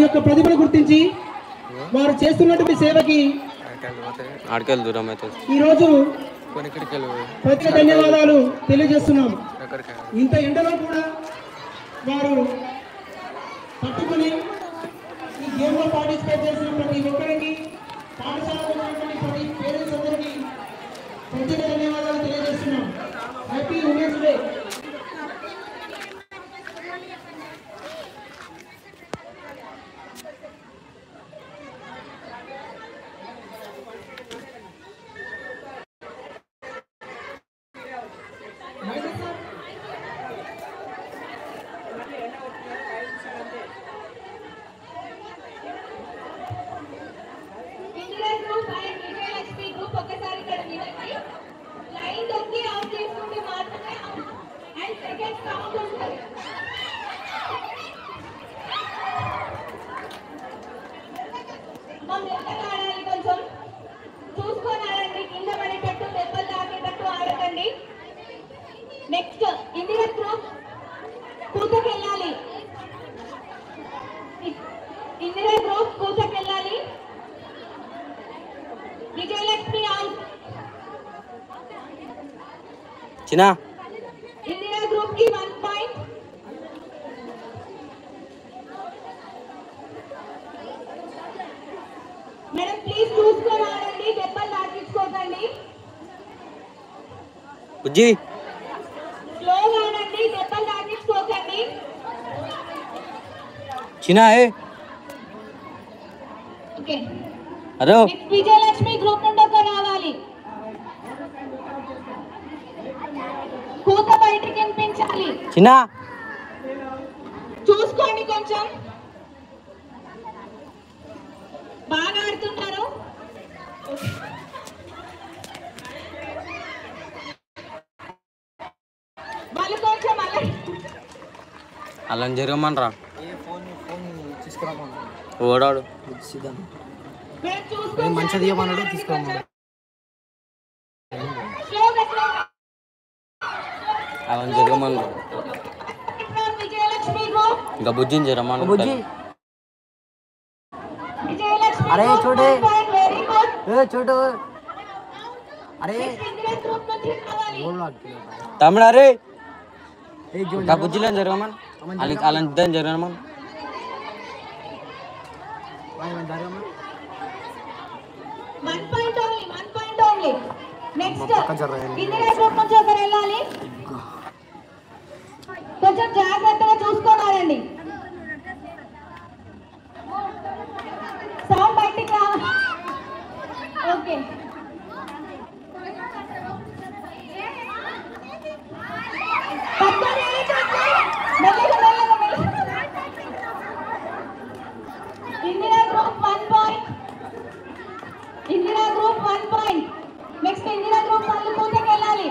వారి యొక్క ప్రతిభను గుర్తించి వారు చేస్తున్నటువంటి సేవకి ఈరోజు ప్రత్యేక ధన్యవాదాలు తెలియజేస్తున్నాము. ఇంత ఎండలో కూడా వారు పట్టుకుని ఈ గేమ్లో పార్టిసిపేట్ చేసిన ప్రతి ఒక్కరికి పాఠశాలలో ఉన్నటువంటి ప్రతి పేరెంట్స్ అందరికీ ప్రత్యేక ధన్యవాదాలు తెలియజేస్తున్నాం. Happy women's day. Next India group కూతకెళ్ళాలి. ఇండియా గ్రూప్ కూతకెళ్ళాలి. విజయలక్ష్మి ఆల్ చిన్న ఇండియా గ్రూప్ కి 1 పాయింట్. మేడం ప్లీజ్ చూసుకొని ఆడండి, దెబ్బలు తాకించుకోకండి. బుజ్జి స్లోగా ఆడండి, దెబ్బలు తాకించుకోకండి. చిన్న ఓకే అరే విజయలక్ష్మి గ్రూప్ నుండి ఒక రావాలి. కూత బయటికి వినిపించాలి. చిన్న చూసుకోండి, కొంచెం బాగా ఆడుతున్నారు. వాళ్ళు కొంచెం అలా జరగమనరా ఓడాడు మంచిది ఇవ్వమన్నాడు తీసుకోమన్నాడు. అలా జరగమన్నాడు. ఇంకా బుజ్జిని జరగమన్నాడు. బుజ్జి అరే చూడు చూడు అరే తమిళ అరే ఇంకా బుజ్జిలో జరగమని అలా ఇద్దరు జరగమని కొంచెం జాగ్రత్తగా చూసుకోవాలండి. సౌండ్ బయటికి రా. Okay India group 1 point. India group 1 point. Next India group వాళ్ళు కూతకెళ్ళాలి.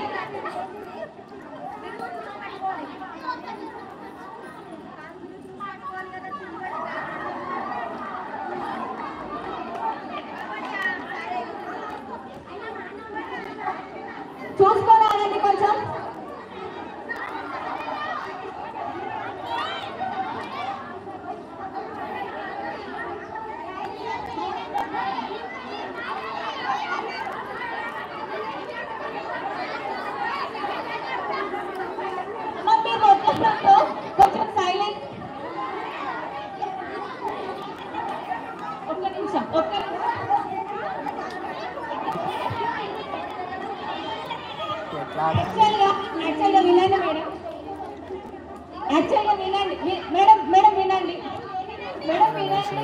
చూసుకోవాలండి కొంచెం. కొంచెం సైలెంట్. ఒక్క నిమిషం యాక్చువల్గా వినండి మేడం. యాక్చువల్గా వినండి మేడం. మేడం వినండి. మేడం వినండి.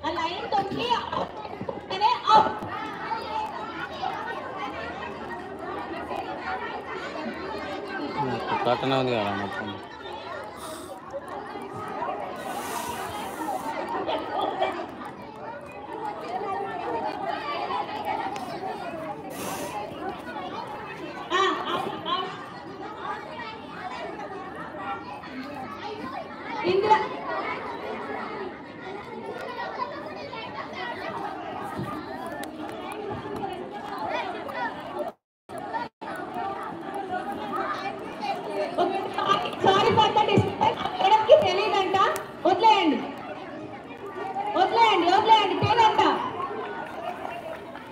ఆ లైన్ తొక్కి ఉంది కదా మొత్తం.